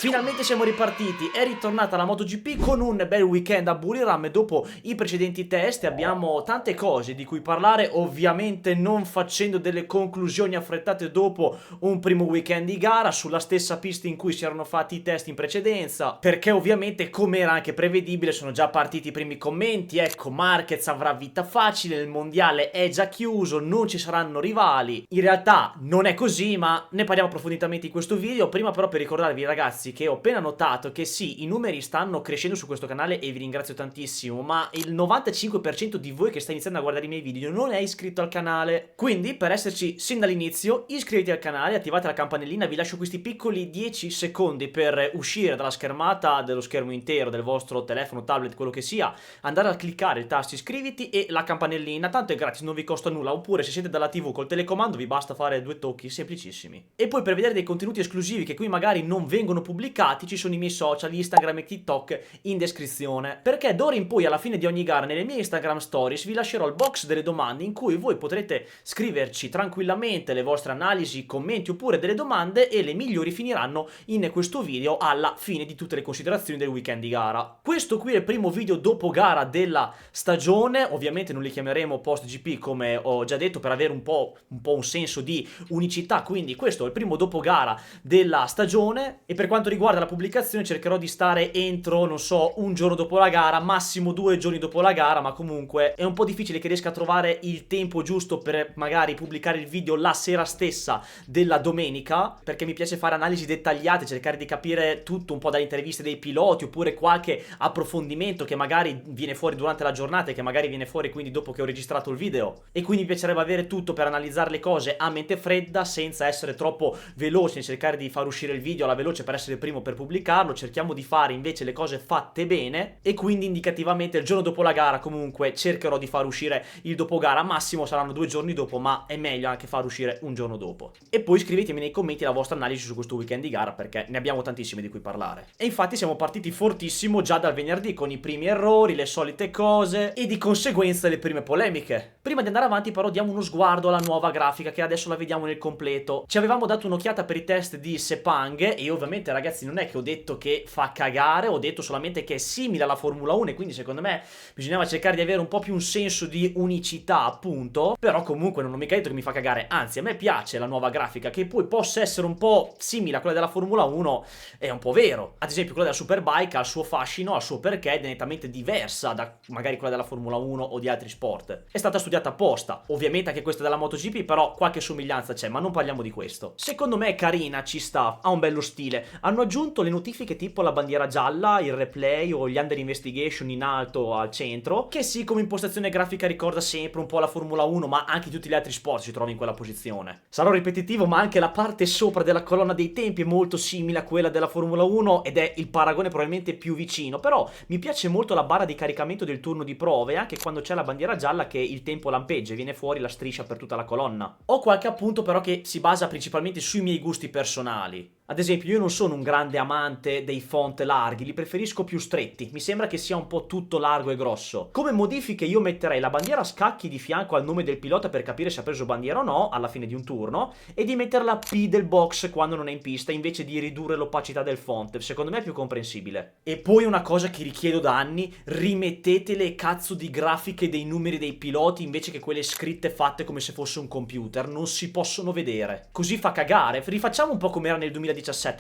Finalmente siamo ripartiti, è ritornata la MotoGP con un bel weekend a Buriram e dopo i precedenti test abbiamo tante cose di cui parlare, ovviamente non facendo delle conclusioni affrettate dopo un primo weekend di gara sulla stessa pista in cui si erano fatti i test in precedenza, perché ovviamente come era anche prevedibile sono già partiti i primi commenti, ecco Marquez avrà vita facile, il mondiale è già chiuso, non ci saranno rivali. In realtà non è così, ma ne parliamo approfonditamente in questo video. Prima però per ricordarvi ragazzi che ho appena notato che sì, i numeri stanno crescendo su questo canale e vi ringrazio tantissimo, ma il 95% di voi che sta iniziando a guardare i miei video non è iscritto al canale. Quindi per esserci sin dall'inizio iscrivetevi al canale, attivate la campanellina, vi lascio questi piccoli 10 secondi per uscire dalla schermata dello schermo intero del vostro telefono, tablet, quello che sia, andare a cliccare il tasto iscriviti e la campanellina, tanto è gratis, non vi costa nulla, oppure se siete dalla TV col telecomando vi basta fare 2 tocchi semplicissimi. E poi per vedere dei contenuti esclusivi che qui magari non vengono pubblicati ci sono i miei social, Instagram e TikTok in descrizione, perché d'ora in poi alla fine di ogni gara nelle mie Instagram stories vi lascerò il box delle domande in cui voi potrete scriverci tranquillamente le vostre analisi, commenti oppure delle domande e le migliori finiranno in questo video alla fine di tutte le considerazioni del weekend di gara. Questo qui è il primo video dopo gara della stagione, ovviamente non li chiameremo post GP come ho già detto per avere un po' un senso di unicità, quindi questo è il primo dopo gara della stagione e per quanto riguarda la pubblicazione cercherò di stare entro, non so, un giorno dopo la gara, massimo 2 giorni dopo la gara, ma comunque è un po' difficile che riesca a trovare il tempo giusto per magari pubblicare il video la sera stessa della domenica, perché mi piace fare analisi dettagliate, cercare di capire tutto un po' dalle interviste dei piloti oppure qualche approfondimento che magari viene fuori durante la giornata e che magari viene fuori quindi dopo che ho registrato il video, e quindi mi piacerebbe avere tutto per analizzare le cose a mente fredda senza essere troppo veloci nel cercare di far uscire il video alla veloce per essere il primo per pubblicarlo. Cerchiamo di fare invece le cose fatte bene e quindi indicativamente il giorno dopo la gara comunque cercherò di far uscire il dopo gara, massimo saranno 2 giorni dopo, ma è meglio anche far uscire un giorno dopo. E poi scrivetemi nei commenti la vostra analisi su questo weekend di gara perché ne abbiamo tantissime di cui parlare. E infatti siamo partiti fortissimo già dal venerdì con i primi errori, le solite cose e di conseguenza le prime polemiche. Prima di andare avanti però diamo uno sguardo alla nuova grafica che adesso la vediamo nel completo. Ci avevamo dato un'occhiata per i test di Sepang e io ovviamente ragazzi non è che ho detto che fa cagare, ho detto solamente che è simile alla Formula 1 e quindi secondo me bisognava cercare di avere un po' più un senso di unicità appunto, però comunque non ho mica detto che mi fa cagare, anzi a me piace la nuova grafica, che poi possa essere un po' simile a quella della Formula 1 è un po' vero. Ad esempio quella della Superbike ha il suo fascino, ha il suo perché ed è nettamente diversa da magari quella della Formula 1 o di altri sport. È stata studiata apposta, ovviamente anche questa della MotoGP, però qualche somiglianza c'è, ma non parliamo di questo. Secondo me è carina, ci sta, ha un bello stile. Hanno aggiunto le notifiche tipo la bandiera gialla, il replay o gli under investigation in alto al centro, che sì, come impostazione grafica ricorda sempre un po' la Formula 1, ma anche tutti gli altri sport si trovano in quella posizione. Sarò ripetitivo, ma anche la parte sopra della colonna dei tempi è molto simile a quella della Formula 1 ed è il paragone probabilmente più vicino, però mi piace molto la barra di caricamento del turno di prove, anche quando c'è la bandiera gialla che il tempo lampeggia e viene fuori la striscia per tutta la colonna. Ho qualche appunto però che si basa principalmente sui miei gusti personali. Ad esempio io non sono un grande amante dei font larghi, li preferisco più stretti, mi sembra che sia un po' tutto largo e grosso. Come modifiche io metterei la bandiera a scacchi di fianco al nome del pilota per capire se ha preso bandiera o no alla fine di un turno, e di mettere la P del box quando non è in pista invece di ridurre l'opacità del font, secondo me è più comprensibile. E poi una cosa che richiedo da anni, rimettete le cazzo di grafiche dei numeri dei piloti invece che quelle scritte fatte come se fosse un computer, non si possono vedere. Così fa cagare, rifacciamo un po' come era nel 2017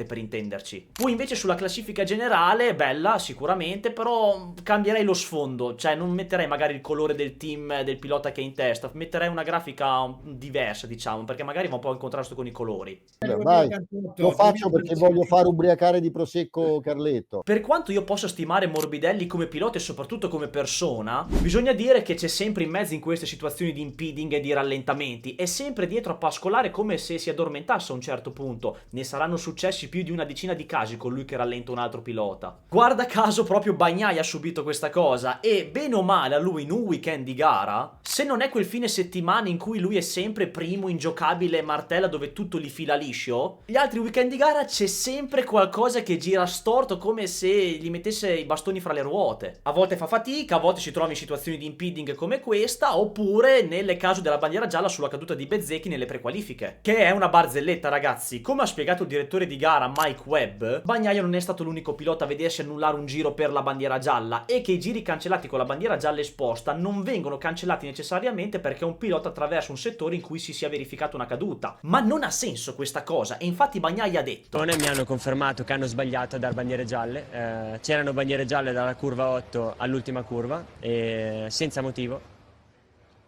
per intenderci. Poi invece sulla classifica generale, bella sicuramente, però cambierei lo sfondo, cioè non metterei magari il colore del team del pilota che è in testa, metterei una grafica diversa diciamo, perché magari va un po' in contrasto con i colori. Vai, lo faccio perché voglio far ubriacare di prosecco Carletto. Per quanto io possa stimare Morbidelli come pilota e soprattutto come persona, bisogna dire che c'è sempre in mezzo in queste situazioni di impeding e di rallentamenti, è sempre dietro a pascolare come se si addormentasse a un certo punto. Ne saranno successi più di una decina di casi con lui che rallenta un altro pilota. Guarda caso proprio Bagnaia ha subito questa cosa e bene o male a lui in un weekend di gara, se non è quel fine settimana in cui lui è sempre primo, ingiocabile e martella dove tutto gli fila liscio, gli altri weekend di gara c'è sempre qualcosa che gira storto come se gli mettesse i bastoni fra le ruote. A volte fa fatica, a volte si trova in situazioni di impeding come questa, oppure oppure nel caso della bandiera gialla sulla caduta di Bezzecchi nelle prequalifiche, che è una barzelletta, ragazzi. Come ha spiegato il direttore di gara Mike Webb, Bagnaia non è stato l'unico pilota a vedersi annullare un giro per la bandiera gialla, e che i giri cancellati con la bandiera gialla esposta non vengono cancellati necessariamente perché un pilota attraversa un settore in cui si sia verificata una caduta. Ma non ha senso questa cosa, e infatti Bagnaia ha detto: mi hanno confermato che hanno sbagliato a dar bandiere gialle, c'erano bandiere gialle dalla curva 8 all'ultima curva e senza motivo.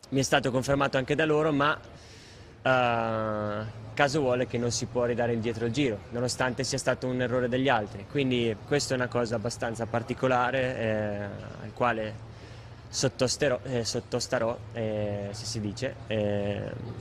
Mi è stato confermato anche da loro, ma caso vuole che non si può ridare indietro il giro, nonostante sia stato un errore degli altri. Quindi questa è una cosa abbastanza particolare, al quale sottostarò, se si dice.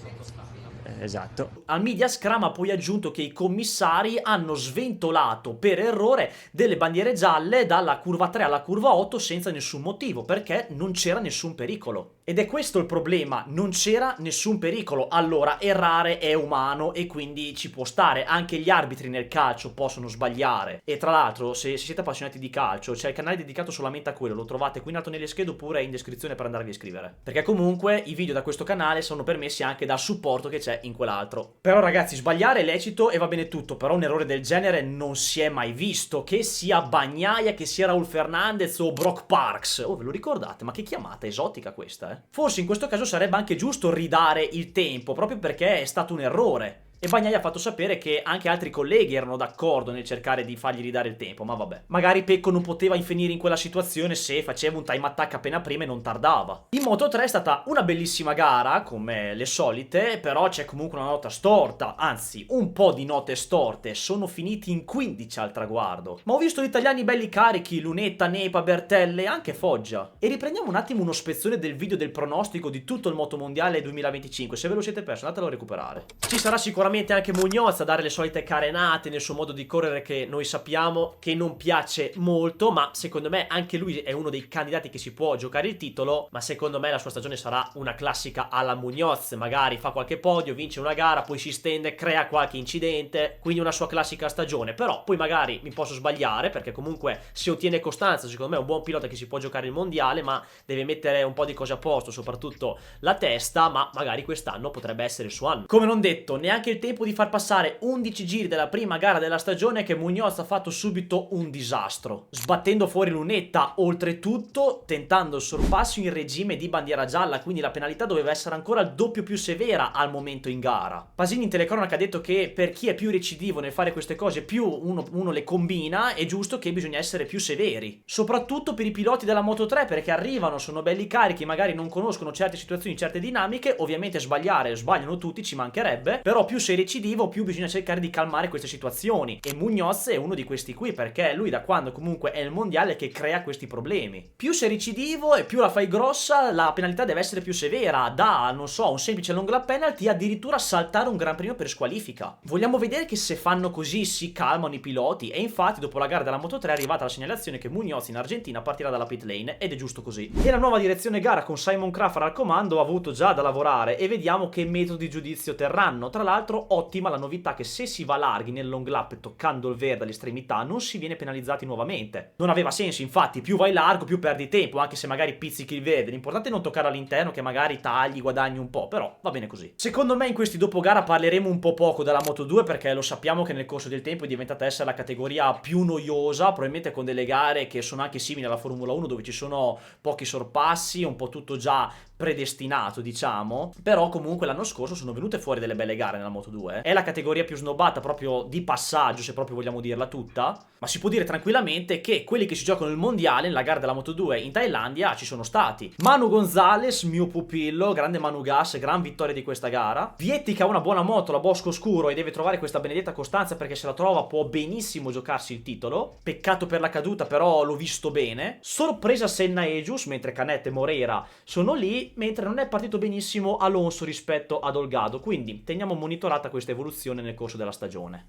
Esatto. Al media scrum ha poi aggiunto che i commissari hanno sventolato per errore delle bandiere gialle dalla curva 3 alla curva 8 senza nessun motivo, perché non c'era nessun pericolo. Ed è questo il problema, non c'era nessun pericolo. Allora, errare è umano e quindi ci può stare. Anche gli arbitri nel calcio possono sbagliare. E tra l'altro, se siete appassionati di calcio, c'è il canale dedicato solamente a quello, lo trovate qui in alto nelle schede oppure in descrizione per andarvi a iscrivere. Perché comunque i video da questo canale sono permessi anche dal supporto che c'è in quell'altro. Però ragazzi, sbagliare è lecito e va bene tutto, però un errore del genere non si è mai visto, che sia Bagnaia, che sia Raul Fernandez o Brock Parks. Oh, ve lo ricordate? Ma che chiamata esotica questa, eh? Forse in questo caso sarebbe anche giusto ridare il tempo, proprio perché è stato un errore. E Bagnaia ha fatto sapere che anche altri colleghi erano d'accordo nel cercare di fargli ridare il tempo, ma vabbè. Magari Pecco non poteva finire in quella situazione se faceva un time attack appena prima e non tardava. In Moto3 è stata una bellissima gara, come le solite, però c'è comunque una nota storta, anzi un po' di note storte, sono finiti in 15 al traguardo. Ma ho visto gli italiani belli carichi, Lunetta, Nepa, Bertelle e anche Foggia. E riprendiamo un attimo uno spezzone del video del pronostico di tutto il Motomondiale 2025, se ve lo siete perso andatelo a recuperare. Ci sarà sicuramente anche Muñoz a dare le solite carenate nel suo modo di correre che noi sappiamo che non piace molto, ma secondo me anche lui è uno dei candidati che si può giocare il titolo. Ma secondo me la sua stagione sarà una classica alla Muñoz, magari fa qualche podio, vince una gara, poi si stende, crea qualche incidente, quindi una sua classica stagione. Però poi magari mi posso sbagliare, perché comunque se ottiene costanza secondo me è un buon pilota che si può giocare il mondiale, ma deve mettere un po' di cose a posto, soprattutto la testa, ma magari quest'anno potrebbe essere il suo anno. Come non detto, neanche il tempo di far passare 11 giri della prima gara della stagione che Muñoz ha fatto subito un disastro, sbattendo fuori Lunetta, oltretutto tentando il sorpasso in regime di bandiera gialla, quindi la penalità doveva essere ancora il doppio più severa al momento in gara. Pasini in telecronaca ha detto che per chi è più recidivo nel fare queste cose, più uno le combina, è giusto che bisogna essere più severi, soprattutto per i piloti della Moto3, perché arrivano, sono belli carichi, magari non conoscono certe situazioni, certe dinamiche. Ovviamente sbagliano tutti, ci mancherebbe, però più sei recidivo più bisogna cercare di calmare queste situazioni, e Muñoz è uno di questi qui, perché lui da quando comunque è il mondiale che crea questi problemi. Più sei recidivo e più la fai grossa, la penalità deve essere più severa, da, non so, un semplice long lap penalty addirittura saltare un gran premio per squalifica. Vogliamo vedere che se fanno così si calmano i piloti, e infatti dopo la gara della Moto3 è arrivata la segnalazione che Muñoz in Argentina partirà dalla pit lane, ed è giusto così. E la nuova direzione gara con Simon Crawford al comando ha avuto già da lavorare, e vediamo che metodi di giudizio terranno. Tra l'altro ottima la novità che se si va larghi nel long lap toccando il verde all'estremità non si viene penalizzati nuovamente. Non aveva senso, infatti, più vai largo più perdi tempo, anche se magari pizzichi il verde. L'importante è non toccare all'interno, che magari tagli, guadagni un po', però va bene così. Secondo me in questi dopogara parleremo un po' poco della Moto2, perché lo sappiamo che nel corso del tempo è diventata essere la categoria più noiosa, probabilmente con delle gare che sono anche simili alla Formula 1, dove ci sono pochi sorpassi, un po' tutto già predestinato, diciamo. Però comunque l'anno scorso sono venute fuori delle belle gare nella Moto2. È la categoria più snobbata proprio di passaggio, se proprio vogliamo dirla tutta, ma si può dire tranquillamente che quelli che si giocano il mondiale nella gara della Moto2 in Thailandia ci sono stati. Manu Gonzalez, mio pupillo, grande Manu Gas, gran vittoria di questa gara. Vietti che ha una buona moto, la Bosco Scuro, e deve trovare questa benedetta costanza, perché se la trova può benissimo giocarsi il titolo. Peccato per la caduta, però l'ho visto bene. Sorpresa Senna Ejus, mentre Canet e Moreira sono lì, mentre non è partito benissimo Alonso rispetto ad Olgado, quindi teniamo monitorata questa evoluzione nel corso della stagione.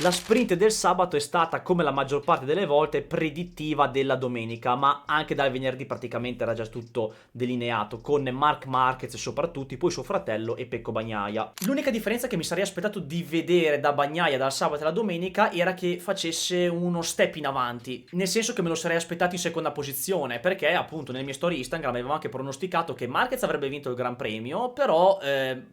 La sprint del sabato è stata, come la maggior parte delle volte, predittiva della domenica, ma anche dal venerdì praticamente era già tutto delineato, con Marc Marquez soprattutto, poi suo fratello e Pecco Bagnaia. L'unica differenza che mi sarei aspettato di vedere da Bagnaia dal sabato alla domenica era che facesse uno step in avanti, nel senso che me lo sarei aspettato in seconda posizione, perché appunto nelle mie storie Instagram avevo anche pronosticato che Marquez avrebbe vinto il Gran Premio, però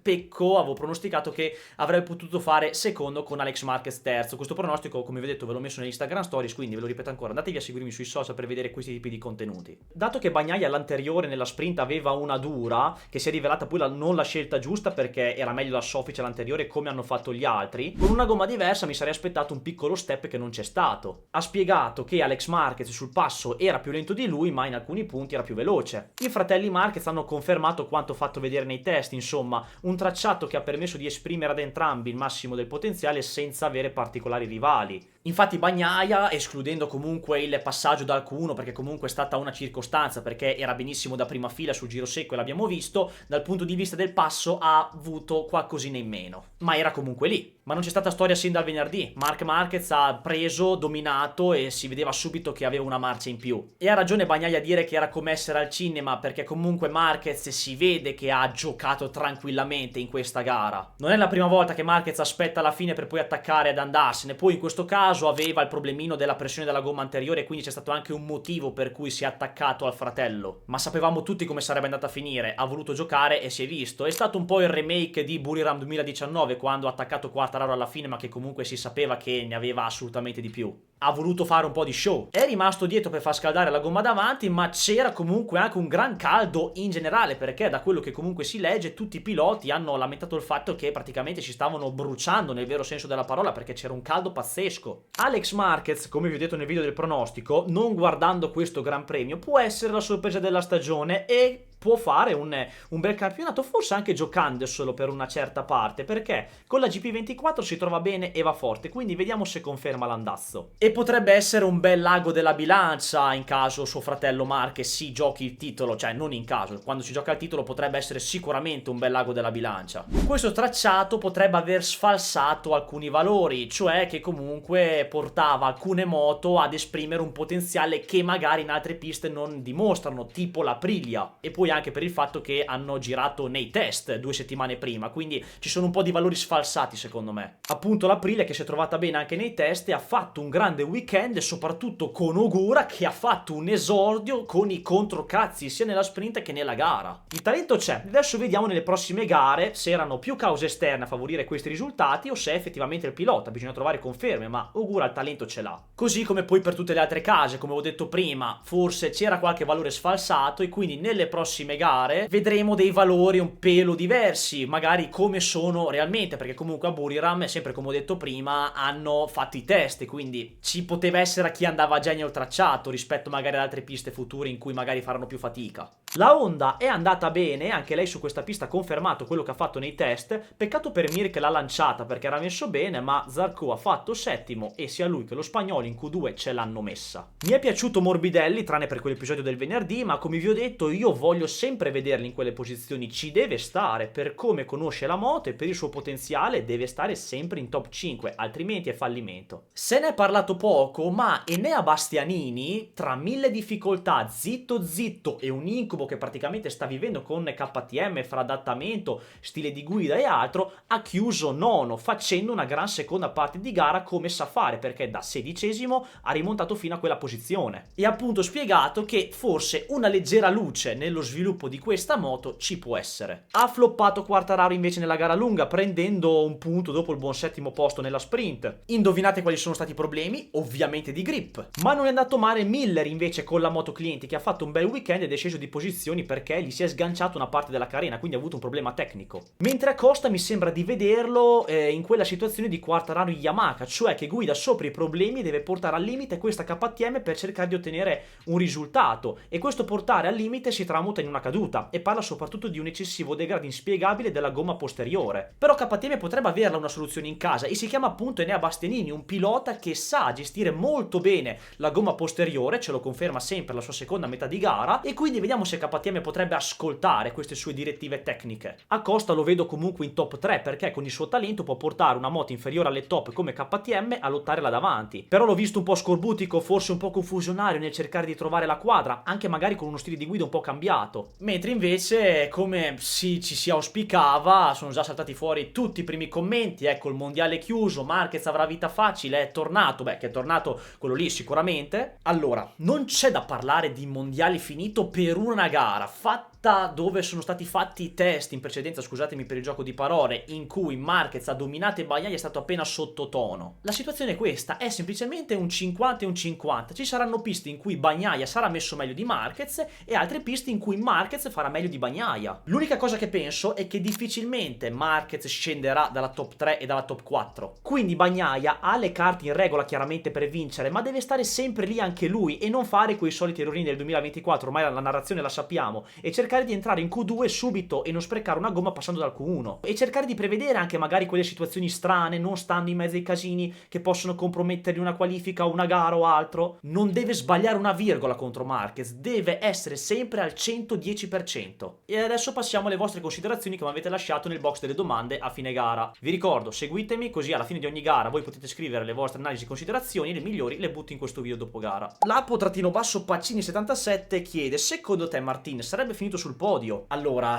Pecco avevo pronosticato che avrebbe potuto fare secondo con Alex Marquez terzo. Questo pronostico, come vi ho detto, ve l'ho messo nell'Instagram Stories, quindi ve lo ripeto ancora, andatevi a seguirmi sui social per vedere questi tipi di contenuti. Dato che Bagnaia all'anteriore nella sprint aveva una dura, che si è rivelata poi non la scelta giusta perché era meglio la soffice all'anteriore come hanno fatto gli altri, con una gomma diversa mi sarei aspettato un piccolo step che non c'è stato. Ha spiegato che Alex Marquez sul passo era più lento di lui, ma in alcuni punti era più veloce. I fratelli Marquez hanno confermato quanto fatto vedere nei test, insomma, un tracciato che ha permesso di esprimere ad entrambi il massimo del potenziale senza avere particolari rivali. Infatti Bagnaia, escludendo comunque il passaggio dal Q1 perché comunque è stata una circostanza, perché era benissimo da prima fila sul giro secco e l'abbiamo visto, dal punto di vista del passo ha avuto qualcosina in meno, ma era comunque lì. Ma non c'è stata storia sin dal venerdì. Marc Marquez ha preso, dominato e si vedeva subito che aveva una marcia in più. E ha ragione Bagnaia a dire che era come essere al cinema, perché comunque Marquez si vede che ha giocato tranquillamente in questa gara. Non è la prima volta che Marquez aspetta alla fine per poi attaccare ed andarsene, poi in questo caso aveva il problemino della pressione della gomma anteriore, quindi c'è stato anche un motivo per cui si è attaccato al fratello. Ma sapevamo tutti come sarebbe andata a finire, ha voluto giocare e si è visto. È stato un po' il remake di Buriram 2019 quando ha attaccato Quartararo alla fine, ma che comunque si sapeva che ne aveva assolutamente di più. Ha voluto fare un po' di show, è rimasto dietro per far scaldare la gomma davanti, ma c'era comunque anche un gran caldo in generale, perché da quello che comunque si legge tutti i piloti hanno lamentato il fatto che praticamente si stavano bruciando nel vero senso della parola, perché c'era un caldo pazzesco. Alex Marquez, come vi ho detto nel video del pronostico, non guardando questo Gran Premio, può essere la sorpresa della stagione e può fare un bel campionato, forse anche giocandoselo per una certa parte, perché con la GP24 si trova bene e va forte, quindi vediamo se conferma l'andazzo. E potrebbe essere un bel lago della bilancia in caso suo fratello Marquez si giochi il titolo, cioè non in caso, quando si gioca il titolo potrebbe essere sicuramente un bel lago della bilancia. Questo tracciato potrebbe aver sfalsato alcuni valori, cioè che comunque portava alcune moto ad esprimere un potenziale che magari in altre piste non dimostrano, tipo l'Aprilia, e poi anche per il fatto che hanno girato nei test 2 settimane prima, quindi ci sono un po' di valori sfalsati secondo me. Appunto l'Aprilia che si è trovata bene anche nei test e ha fatto un grande weekend, soprattutto con Ogura che ha fatto un esordio con i controcazzi sia nella sprint che nella gara. Il talento c'è, adesso vediamo nelle prossime gare se erano più cause esterne a favorire questi risultati o se è effettivamente il pilota, bisogna trovare conferme, ma Ogura il talento ce l'ha. Così come poi per tutte le altre case, come ho detto prima, forse c'era qualche valore sfalsato e quindi nelle prossime gare vedremo dei valori un pelo diversi, magari come sono realmente, perché comunque a Buriram, sempre come ho detto prima, hanno fatto i test, quindi ci poteva essere a chi andava già nel tracciato rispetto magari ad altre piste future in cui magari faranno più fatica. La Honda è andata bene, anche lei su questa pista ha confermato quello che ha fatto nei test, peccato per Mir che l'ha lanciata perché era messo bene, ma Zarco ha fatto settimo e sia lui che lo spagnolo in Q2 ce l'hanno messa. Mi è piaciuto Morbidelli, tranne per quell'episodio del venerdì, ma come vi ho detto io voglio sempre vederli in quelle posizioni, ci deve stare per come conosce la moto e per il suo potenziale deve stare sempre in top 5, altrimenti è fallimento. Se ne è parlato poco, ma Enea Bastianini, tra mille difficoltà, zitto zitto e un incubo che praticamente sta vivendo con KTM fra adattamento, stile di guida e altro, ha chiuso nono facendo una gran seconda parte di gara come sa fare, perché da 16esimo ha rimontato fino a quella posizione e ha appunto spiegato che forse una leggera luce nello sviluppo di questa moto ci può essere. Ha floppato Quartararo invece nella gara lunga prendendo un punto dopo il buon settimo posto nella sprint. Indovinate quali sono stati i problemi? Ovviamente di grip. Ma non è andato male Miller invece con la moto clienti, che ha fatto un bel weekend ed è sceso di posizioni perché gli si è sganciato una parte della carena, quindi ha avuto un problema tecnico. Mentre Acosta mi sembra di vederlo in quella situazione di Quartararo in Yamaha, cioè che guida sopra i problemi e deve portare al limite questa KTM per cercare di ottenere un risultato, e questo portare al limite si tramuta in in una caduta e parla soprattutto di un eccessivo degrado inspiegabile della gomma posteriore. Però KTM potrebbe averla una soluzione in casa e si chiama appunto Enea Bastianini, un pilota che sa gestire molto bene la gomma posteriore, ce lo conferma sempre la sua seconda metà di gara, e quindi vediamo se KTM potrebbe ascoltare queste sue direttive tecniche. Acosta lo vedo comunque in top 3 perché con il suo talento può portare una moto inferiore alle top come KTM a lottare là davanti. Però l'ho visto un po' scorbutico, forse un po' confusionario nel cercare di trovare la quadra, anche magari con uno stile di guida un po' cambiato. Mentre invece, come ci si auspicava, sono già saltati fuori tutti i primi commenti, ecco il mondiale chiuso, Marquez avrà vita facile, è tornato, beh che è tornato quello lì sicuramente. Allora, non c'è da parlare di mondiale finito per una gara fatta dove sono stati fatti i test in precedenza, scusatemi per il gioco di parole, in cui Marquez ha dominato e Bagnaia è stato appena sottotono. La situazione è questa, è semplicemente un 50 e un 50. Ci saranno piste in cui Bagnaia sarà messo meglio di Marquez e altre piste in cui Marquez farà meglio di Bagnaia. L'unica cosa che penso è che difficilmente Marquez scenderà dalla top 3 e dalla top 4. Quindi Bagnaia ha le carte in regola chiaramente per vincere, ma deve stare sempre lì anche lui e non fare quei soliti errori del 2024, ormai la narrazione la sappiamo, e cercare di entrare in Q2 subito e non sprecare una gomma passando dal Q1, e cercare di prevedere anche magari quelle situazioni strane, non stando in mezzo ai casini che possono compromettergli una qualifica o una gara o altro. Non deve sbagliare una virgola contro Marquez, deve essere sempre al 110%. E adesso passiamo alle vostre considerazioni che mi avete lasciato nel box delle domande a fine gara. Vi ricordo, seguitemi così alla fine di ogni gara voi potete scrivere le vostre analisi e considerazioni, e le migliori le butto in questo video dopo gara. Lapo-Pacini77 chiede: secondo te Martin sarebbe finito sul podio? Allora,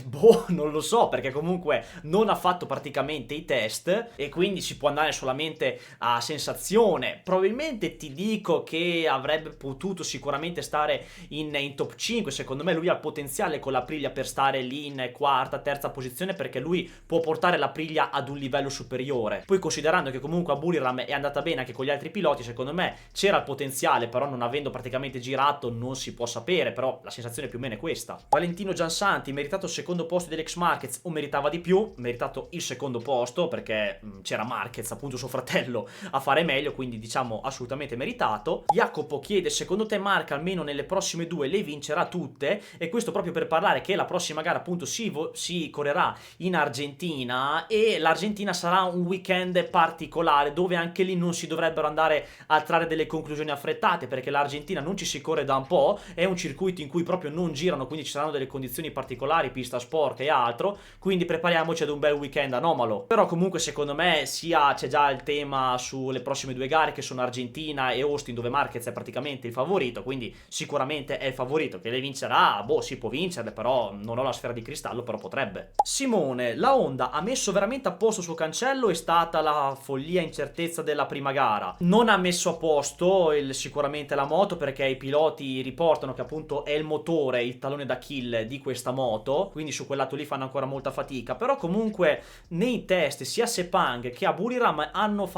boh, non lo so, perché comunque non ha fatto praticamente i test e quindi si può andare solamente a sensazione. Probabilmente ti dico che avrebbe potuto sicuramente stare in top 5, secondo me lui ha il potenziale con l'Aprilia per stare lì in quarta, terza posizione, perché lui può portare l'Aprilia ad un livello superiore. Poi considerando che comunque a Buriram è andata bene anche con gli altri piloti, secondo me c'era il potenziale, però non avendo praticamente girato non si può sapere, però la sensazione più o meno è questa. Valentino Giansanti, meritato il secondo posto dell'ex Marquez o meritava di più? Meritato il secondo posto perché c'era Marquez, appunto suo fratello, a fare meglio, quindi diciamo assolutamente meritato. Jacopo chiede: secondo te Marca almeno nelle prossime due le vincerà tutte? E questo proprio per parlare che la prossima gara appunto si correrà in Argentina, e l'Argentina sarà un weekend particolare dove anche lì non si dovrebbero andare a trarre delle conclusioni affrettate, perché l'Argentina non ci si corre da un po', è un circuito in cui proprio non girano, quindi ci saranno delle condizioni particolari, pista sporca e altro, quindi prepariamoci ad un bel weekend anomalo. Però comunque secondo me sia c'è già il tema sulle prossime due gare che sono Argentina e Austin, dove Marquez è praticamente il favorito, quindi sicuramente è il favorito. Che le vincerà, boh, si può vincerle, però non ho la sfera di cristallo, però potrebbe. Simone: la Honda ha messo veramente a posto il suo cancello? È stata la follia e incertezza della prima gara? Non ha messo a posto sicuramente la moto, perché i piloti riportano che appunto è il motore il talone d'Achille di questa moto, quindi su quel lato lì fanno ancora molta fatica. Però comunque nei test sia a Sepang che a Buriram hanno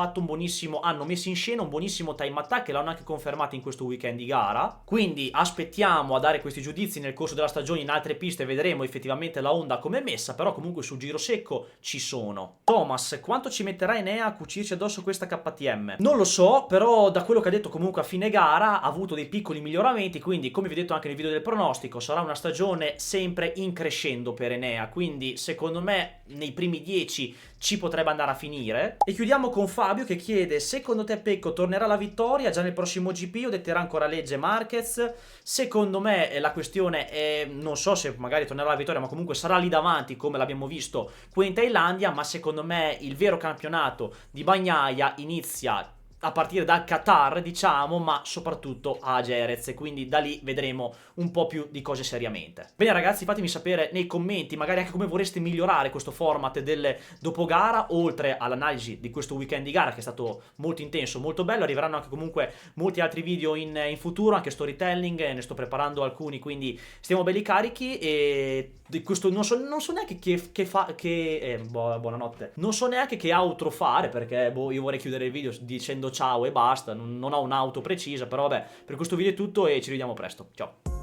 messo in scena un buonissimo time attack, e l'hanno anche confermato in questo weekend di gara, quindi aspettiamo a dare questi giudizi nel corso della stagione in altre piste, vedremo effettivamente la Honda come è messa, però comunque sul giro secco ci sono. Thomas: quanto ci metterà Enea a cucirci addosso questa KTM? Non lo so, però da quello che ha detto comunque a fine gara ha avuto dei piccoli miglioramenti, quindi come vi ho detto anche nel video del pronostico sarà una stagione sempre in crescendo per Enea, quindi secondo me nei primi 10 ci potrebbe andare a finire. E chiudiamo con Fabio che chiede: secondo te Pecco tornerà alla vittoria già nel prossimo GP o detterà ancora legge Marquez? Secondo me la questione è, non so se magari tornerà alla vittoria, ma comunque sarà lì davanti come l'abbiamo visto qui in Thailandia, ma secondo me il vero campionato di Bagnaia inizia a partire dal Qatar, diciamo, ma soprattutto a Jerez, e quindi da lì vedremo un po' più di cose seriamente. Bene ragazzi, fatemi sapere nei commenti magari anche come vorreste migliorare questo format del dopogara, oltre all'analisi di questo weekend di gara che è stato molto intenso, molto bello. Arriveranno anche comunque molti altri video in futuro, anche storytelling, ne sto preparando alcuni, quindi stiamo belli carichi. E di questo non so neanche buonanotte, non so neanche che outro fare, perché boh, io vorrei chiudere il video dicendo ciao e basta, non ho un'auto precisa, però vabbè, per questo video è tutto e ci vediamo presto, ciao.